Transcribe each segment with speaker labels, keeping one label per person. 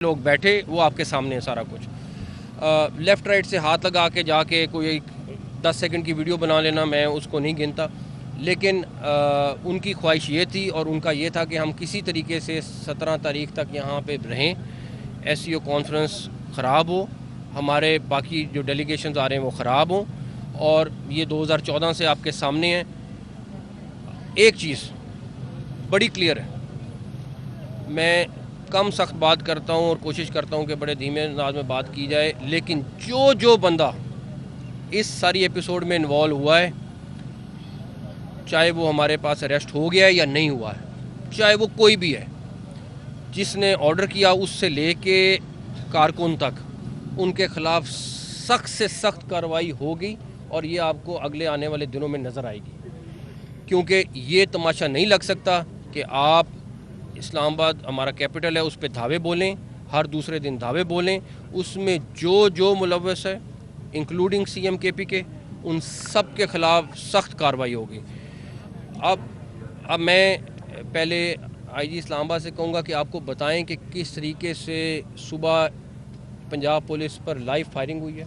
Speaker 1: लोग बैठे वो आपके सामने है सारा कुछ। लेफ़्ट राइट से हाथ लगा के जाके कोई 10 सेकंड की वीडियो बना लेना मैं उसको नहीं गिनता, लेकिन उनकी ख्वाहिश ये थी और उनका ये था कि हम किसी तरीके से 17 तारीख तक यहाँ पे रहें, SCO कॉन्फ्रेंस ख़राब हो, हमारे बाकी जो डेलीगेशंस आ रहे हैं वो ख़राब हों, और ये 2014 से आपके सामने है। एक चीज़ बड़ी क्लियर है, मैं कम सख्त बात करता हूँ और कोशिश करता हूँ कि बड़े धीमे अंदाज में बात की जाए, लेकिन जो बंदा इस सारी एपिसोड में इन्वॉल्व हुआ है, चाहे वो हमारे पास अरेस्ट हो गया है या नहीं हुआ है, चाहे वो कोई भी है, जिसने ऑर्डर किया उससे लेके कारकुन तक, उनके ख़िलाफ़ सख्त से सख्त कार्रवाई होगी और ये आपको अगले आने वाले दिनों में नज़र आएगी। क्योंकि ये तमाशा नहीं लग सकता कि आप इस्लामाबाद हमारा कैपिटल है उस पर धावे बोलें, हर दूसरे दिन धावे बोलें, उसमें जो मुलव्वस है इंक्लूडिंग CM KP के, उन सब के ख़िलाफ़ सख्त कार्रवाई होगी। अब मैं पहले IG इस्लामाबाद से कहूँगा कि आपको बताएं कि किस तरीके से सुबह पंजाब पुलिस पर लाइव फायरिंग हुई है,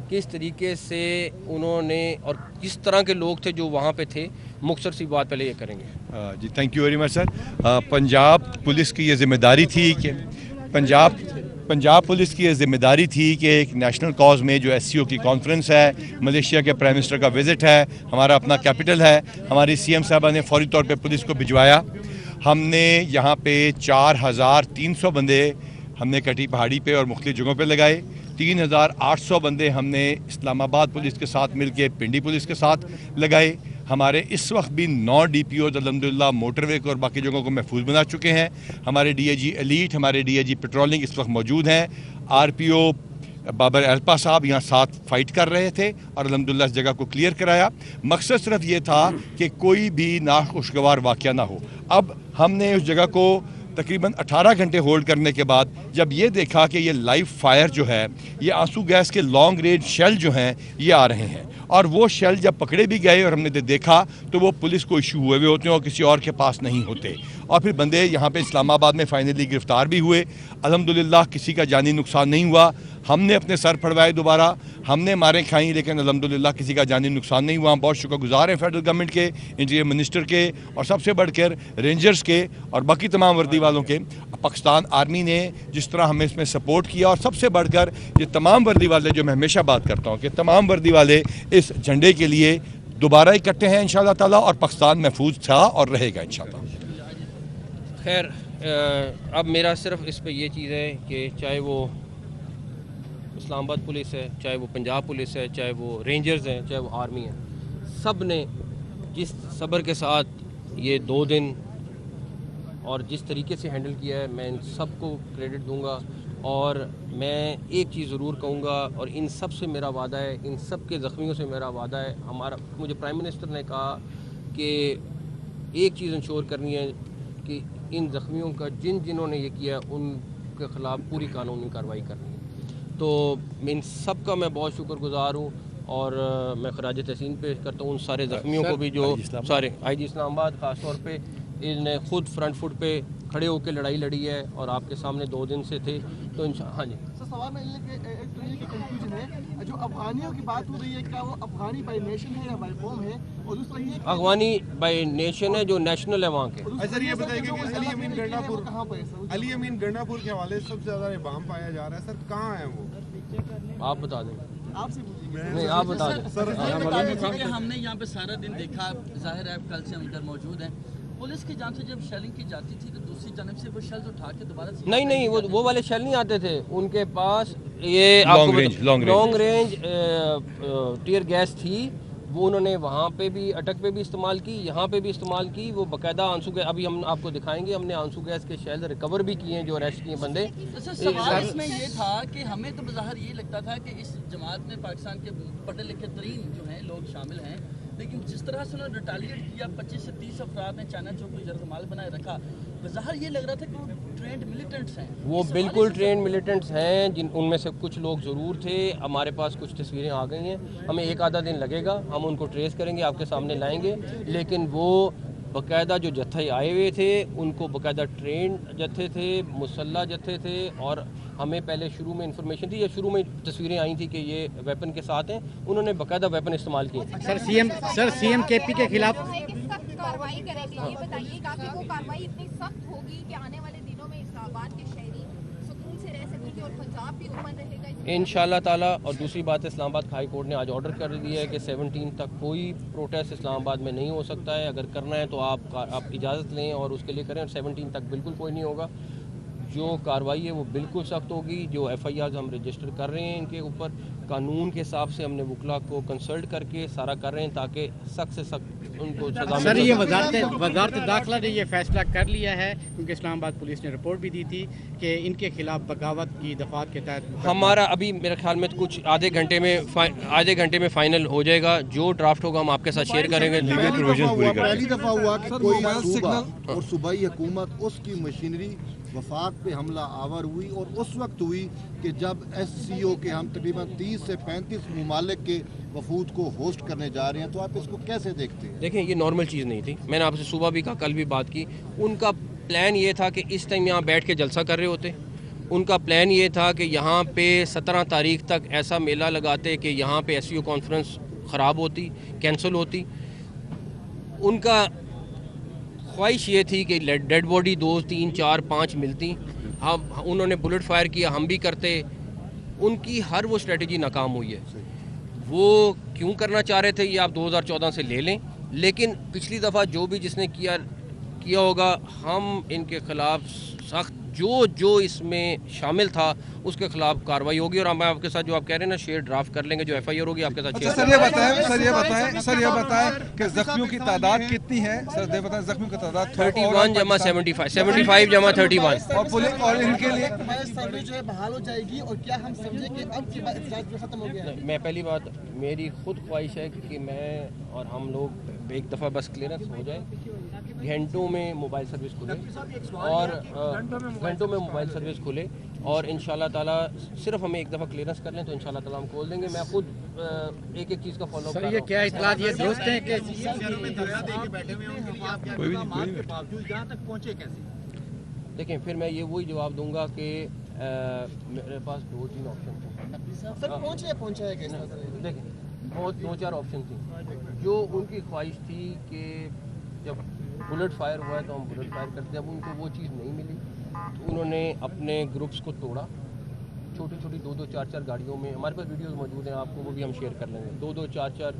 Speaker 1: किस तरीके से उन्होंने और किस तरह के लोग थे जो वहाँ पे थे। मुख्तसर सी बात पहले ये करेंगे।
Speaker 2: जी thank you very much sir. Punjab police की ये जिम्मेदारी थी कि पंजाब पुलिस की ये जिम्मेदारी थी कि एक नेशनल कॉज में जो SCO की कॉन्फ्रेंस है, मलेशिया के प्राइम मिनिस्टर का विज़िट है, हमारा अपना कैपिटल है, हमारी CM साहबा ने फौरी तौर पे पुलिस को भिजवाया। हमने यहाँ पे 4300 बंदे हमने कटी पहाड़ी पे और मुख्तलिफ जगहों पे लगाए। 3800 बंदे हमने इस्लामाबाद पुलिस के साथ मिलके पिंडी पुलिस के साथ लगाए। हमारे इस वक्त भी 9 DPO अल्हम्दुलिल्लाह मोटरवे को और बाकी जगहों को महफूज बना चुके हैं। हमारे DIG एलीट, हमारे DIG पेट्रोलिंग इस वक्त मौजूद हैं। RPO बाबर एल्पा साहब यहाँ साथ फाइट कर रहे थे और अल्हम्दुलिल्लाह इस जगह को क्लियर कराया। मकसद सिर्फ ये था कि कोई भी नाखुशगवार वाक़या ना हो। अब हमने उस जगह को तकरीबन 18 घंटे होल्ड करने के बाद जब ये देखा कि ये लाइव फायर जो है, ये आंसू गैस के लॉन्ग रेंज शेल जो हैं ये आ रहे हैं, और वो शेल जब पकड़े भी गए और हमने देखा तो वो पुलिस को इशू हुए हुए होते हैं और किसी और के पास नहीं होते, और फिर बंदे यहाँ पे इस्लामाबाद में फाइनली गिरफ्तार भी हुए। अल्हम्दुलिल्लाह किसी का जानी नुकसान नहीं हुआ। हमने अपने सर फड़वाए दोबारा, हमने मारें खाई, लेकिन अल्हम्दुलिल्लाह किसी का जानी नुकसान नहीं हुआ। हम बहुत शुक्रगुजार हैं फेडरल गवर्नमेंट के, इंटीरियर मिनिस्टर के, और सबसे बढ़कर रेंजर्स के और बाकी तमाम वर्दी वालों के। पाकिस्तान आर्मी ने जिस तरह हमें इसमें सपोर्ट किया, और सबसे बढ़कर ये तमाम वर्दी वाले, जो मैं हमेशा बात करता हूँ कि तमाम वर्दी वाले इस झंडे के लिए दोबारा इकट्ठे हैं इंशाअल्लाह ताला, और पाकिस्तान महफूज था और रहेगा इंशाअल्लाह।
Speaker 1: खैर, अब मेरा सिर्फ इस पे ये चीज़ है कि चाहे वो इस्लामाबाद पुलिस है, चाहे वो पंजाब पुलिस है, चाहे वो रेंजर्स हैं, चाहे वो आर्मी है, सब ने जिस सब्र के साथ ये 2 दिन और जिस तरीके से हैंडल किया है, मैं इन सब को क्रेडिट दूंगा। और मैं एक चीज़ ज़रूर कहूँगा, और इन सब से मेरा वादा है, इन सब के ज़ख्मियों से मेरा वादा है। मुझे प्राइम मिनिस्टर ने कहा कि एक चीज़ इंश्योर करनी है कि इन ज़ख्मियों का जिन्होंने ये किया उनके ख़िलाफ़ पूरी कानूनी कार्रवाई करनी है। तो इन सब का मैं बहुत शुक्रगुजार हूँ, और मैं खराज तहसीन पेश करता हूँ उन सारे ज़ख्मियों को भी जो सारे IG इस्लामाबाद ख़ास तौर पे इन्हें खुद फ्रंट फुट पे खड़े होकर लड़ाई लड़ी है और आपके सामने 2 दिन से थे। तो हाँ जी
Speaker 3: सर, सवाल में एक तो ये कि कंफ्यूजन है, जो अफगानियों की बात हो रही है, क्या वो अफगानी बाय नेशन है या बाय कौम है? और दूसरा ये
Speaker 1: अफगानी बाय नेशन है जो नेशनल है वहाँ के।
Speaker 4: सर ये बताइए कि अली अमीन गंडापुर
Speaker 3: कहाँ पर है सर?
Speaker 4: अली अमीन गंडापुर के हवाले से सबसे ज़्यादा इबाम पाया जा रहा है, सर कहाँ है वो?
Speaker 1: आप बता दें।
Speaker 3: आपसे पूछिए।
Speaker 1: नहीं, आप बता दें।
Speaker 5: सर हमने यहाँ पे सारा दिन देखा, जाहिर है कल से हम इधर मौजूद हैं। पुलिस की जान से जब शेलिंग की जाती थी तो दूसरी जानब से वो शेल्स उठा के दोबारा
Speaker 1: नहीं वो वाले शेल नहीं आते थे उनके पास। ये लॉन्ग रेंज टीयर गैस थी, वो उन्होंने वहाँ पे भी अटक पे भी इस्तेमाल की, यहाँ पे भी इस्तेमाल की। वो बाकायदा आंसू गैस, अभी हम आपको दिखाएंगे, हमने आंसू गैस के शेल रिकवर भी किए हैं जो अरेस्ट किए बंदे।
Speaker 5: तो सवाल इसमें ये था कि हमें तो बज़ाहिर ये लगता था कि इस जमात में पाकिस्तान के पढ़े लिखे तरीन जो हैं लोग शामिल हैं, लेकिन जिस तरह से उन्होंने रिटालिएट किया, 25 से 30 अफराद ने चाइना चौक को जरगमाल बनाए रखा, बज़ाहिर ये लग रहा था कि वो ट्रेंड मिलिटेंट्स हैं।
Speaker 1: वो बिल्कुल ट्रेंड मिलिटेंट्स हैं, उनमें से कुछ लोग ज़रूर थे। हमारे पास कुछ तस्वीरें आ गई हैं, हमें 1 आधा दिन लगेगा, हम उनको ट्रेस करेंगे, आपके सामने लाएंगे, लेकिन वो बाकायदा जो जत्थे आए हुए थे उनको बाकायदा ट्रेन जत्थे थे, मुसल्ला जत्थे थे, और हमें पहले शुरू में इंफॉर्मेशन थी या शुरू में तस्वीरें आई थी कि ये वेपन के साथ हैं, उन्होंने बाकायदा वेपन इस्तेमाल किए।
Speaker 6: सर सीएम केपी के खिलाफ
Speaker 7: कार्रवाई करेंगे, ये बताइएगा कि वो कार्रवाई इतनी सख्त होगी कि आने वाले दिनों में इस्लामाबाद के शहरी सुकून से रह सकेंगे और पंजाब भी अमन रहेगा
Speaker 1: इंशाअल्लाह ताला। और दूसरी बात है, इस्लामाबाद हाई कोर्ट ने आज ऑर्डर कर दिया है कि 17 तक कोई प्रोटेस्ट इस्लामाबाद में नहीं हो सकता है। अगर करना है तो आप इजाज़त लें और उसके लिए करें। और 17 तक बिल्कुल कोई नहीं होगा। जो कार्रवाई है वो बिल्कुल सख्त होगी। जो FIR हम रजिस्टर कर रहे हैं इनके ऊपर, कानून के हिसाब से हमने वकला को कंसल्ट करके सारा कर रहे हैं ताकि सख्त से सख्त उनको सजा।
Speaker 6: सर ये वजारत दाखिला ने ये फैसला कर लिया है, क्योंकि इस्लामाबाद पुलिस ने रिपोर्ट भी दी थी कि इनके खिलाफ बगावत की दफात के तहत
Speaker 1: हमारा अभी मेरे ख्याल में कुछ आधे घंटे में फाइनल हो जाएगा। जो ड्राफ्ट होगा हम आपके साथ शेयर करेंगे।
Speaker 4: पहली दफा हुआ कि कोई सूबा और सूबाई हुकूमत उसकी मशीनरी वफाक पे हमला आवर हुई, और उस वक्त हुई कि जब SCO के हम तकरीबन 30 से 35 ममालिक के वफूद को होस्ट करने जा रहे हैं, तो आप इसको कैसे देखते हैं?
Speaker 1: देखें, ये नॉर्मल चीज़ नहीं थी। मैंने आपसे सुबह भी कहा, कल भी बात की। उनका प्लान ये था कि इस टाइम यहाँ बैठ के जलसा कर रहे होते। उनका प्लान ये था कि यहाँ पे 17 तारीख तक ऐसा मेला लगाते कि यहाँ पे SCO कॉन्फ्रेंस ख़राब होती, कैंसिल होती। उनका ख्वाहिश ये थी कि डेड बॉडी 2, 3, 4, 5 मिलती। हम उन्होंने बुलेट फायर किया, हम भी करते। उनकी हर वो स्ट्रेटजी नाकाम हुई है। वो क्यों करना चाह रहे थे ये आप 2014 से ले लें, लेकिन पिछली दफ़ा जो भी जिसने किया होगा, हम इनके ख़िलाफ़ सख्त जो इसमें शामिल था उसके खिलाफ कार्रवाई होगी। और हम आपके साथ जो आप कह रहे हैं ना, शेयर ड्राफ्ट कर लेंगे। जो FIR होगी आपके साथ शेयर।
Speaker 8: सर ये बताएं कि जख्मियों की तादाद कितनी है? सर ये बताएं जख्मियों की तादाद
Speaker 1: 31 जमा 75 जमा 31।
Speaker 8: और पुलिस और इनके लिए
Speaker 3: सर्वे जो है बहाल हो जाएगी, और क्या हम समझे कि अब के बाद इख्तिलाफ जो खत्म हो गया है?
Speaker 1: मैं पहली बात, मेरी खुद ख्वाहिश है कि मैं और हम लोग एक दफ़ा बस क्लियरेंस हो जाए, घंटों में मोबाइल सर्विस खुले, और घंटों में मोबाइल सर्विस खुले, और इंशाल्लाह ताला सिर्फ हमें एक दफ़ा क्लियरेंस कर लें तो इंशाल्लाह ताला हम खोल देंगे। मैं खुद एक चीज़ का फॉलो कर रहा हूं।
Speaker 6: ये क्या इत्तलात ये दोस्त हैं कि
Speaker 1: देखें, फिर मैं ये वही जवाब दूंगा कि मेरे पास 2-3 ऑप्शन थे।
Speaker 3: सर पहुंचा है कैसे?
Speaker 1: देखें, बहुत 2-4 ऑप्शन थी। जो उनकी ख्वाहिश थी कि जब बुलेट फायर हुआ है तो हम बुलेट फायर करते। जब उनको वो चीज़ नहीं मिली तो उन्होंने अपने ग्रुप्स को तोड़ा। छोटी छोटी 2-2, 4-4 गाड़ियों में, हमारे पास वीडियोस मौजूद हैं, आपको वो भी हम शेयर कर लेंगे। 2-2, 4-4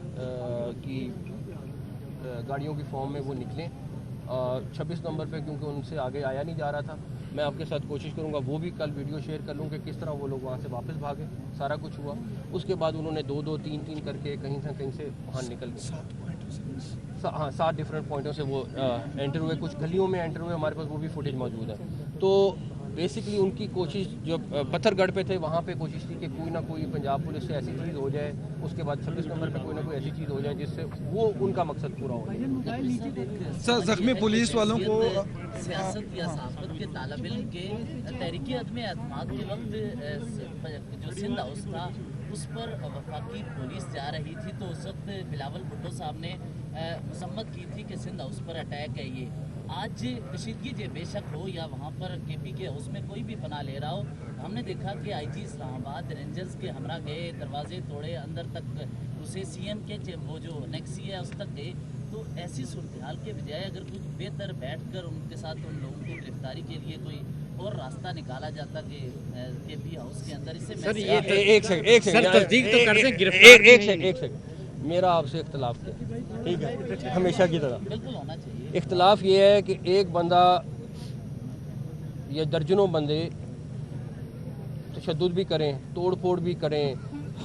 Speaker 1: की गाड़ियों की फॉर्म में वो निकले 26 नंबर पे, क्योंकि उनसे आगे आया नहीं जा रहा था। मैं आपके साथ कोशिश करूंगा वो भी कल वीडियो शेयर कर लूँ कि किस तरह वो लोग वहाँ से वापस भागे। सारा कुछ हुआ। उसके बाद उन्होंने 2-2, 3-3 करके कहीं से वहाँ निकल गए। हाँ, 7 डिफरेंट पॉइंटों से वो एंटर हुए। कुछ गलियों में एंटर हुए, हमारे पास वो भी फुटेज मौजूद है। तो बेसिकली उनकी कोशिश जो पत्थरगढ़ पे थे वहाँ पे कोशिश थी कि कोई ना कोई पंजाब पुलिस से ऐसी चीज़ हो जाए, उसके बाद 26 नंबर पे कोई ना कोई ऐसी चीज़ हो जाए जिससे वो उनका मकसद पूरा हो।
Speaker 8: सर जख्मी पुलिस वालों को
Speaker 5: सियासत या सहाफत के तालब इल्म के तहरीकी अदम एतमाद के वक्त जो सिंध हाउस था उस पर वफाकी पुलिस जा रही थी, तो उस वक्त बिलावल भुट्टो साहब ने मसम्मत की थी कि सिंध हाउस पर अटैक है। ये आज कशीदगी जो बेशक हो या वहाँ पर KP के हाउस में कोई भी पनाह ले रहा हो, हमने देखा कि IG इस्लामाबाद रेंजर्स के हमरा गए, दरवाजे तोड़े, अंदर तक उसे CM के वो जो नेक्सी है उस तक गए। तो ऐसी सूरत हाल के बजाय अगर कुछ बेहतर बैठकर उनके साथ उन लोगों की गिरफ्तारी के लिए कोई और रास्ता निकाला जाता कि KP हाउस के अंदर, इससे
Speaker 6: सर ये
Speaker 1: एक सेकंड
Speaker 6: तस्दीक तो कर दें गिरफ्तार।
Speaker 1: एक सेकंड मेरा आपसे इख्तलाफ है, ठीक है, हमेशा की तरह।
Speaker 5: बिल्कुल होना चाहिए।
Speaker 1: इख्तलाफ ये है कि एक बंदा या दर्जनों बंदे तशद्दुद भी करें, तोड़ फोड़ भी करें,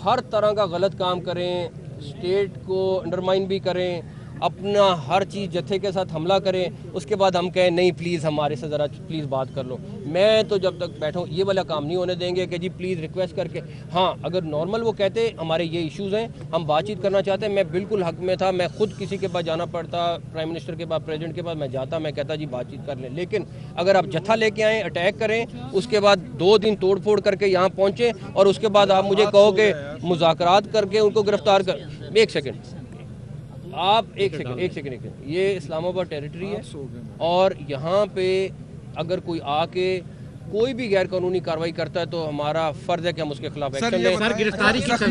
Speaker 1: हर तरह का गलत काम करें, स्टेट को अंडरमाइन भी करें, अपना हर चीज़ जत्थे के साथ हमला करें, उसके बाद हम कहें नहीं प्लीज़ हमारे से ज़रा प्लीज़ बात कर लो। मैं तो जब तक बैठा हूँ ये वाला काम नहीं होने देंगे कि जी प्लीज़ रिक्वेस्ट करके। हाँ, अगर नॉर्मल वो कहते हमारे ये इश्यूज़ हैं, हम बातचीत करना चाहते हैं, मैं बिल्कुल हक में था। मैं खुद किसी के पास जाना पड़ता, प्राइम मिनिस्टर के पास, प्रेसिडेंट के पास मैं जाता, मैं कहता जी बातचीत कर लें। लेकिन अगर आप जत्था लेके आएँ, अटैक करें, उसके बाद 2 दिन तोड़ फोड़ करके यहाँ पहुँचे और उसके बाद आप मुझे कहो कि मुज़ाकरात करके उनको गिरफ्तार कर। एक सेकेंड, आप एक सेकंड, ये इस्लामाबाद टेरिटरी है और यहाँ पे अगर कोई आके कोई भी गैर कानूनी कार्रवाई करता है तो हमारा फर्ज है कि हम उसके खिलाफ एक्शन लें।
Speaker 6: गिरफ्तारी की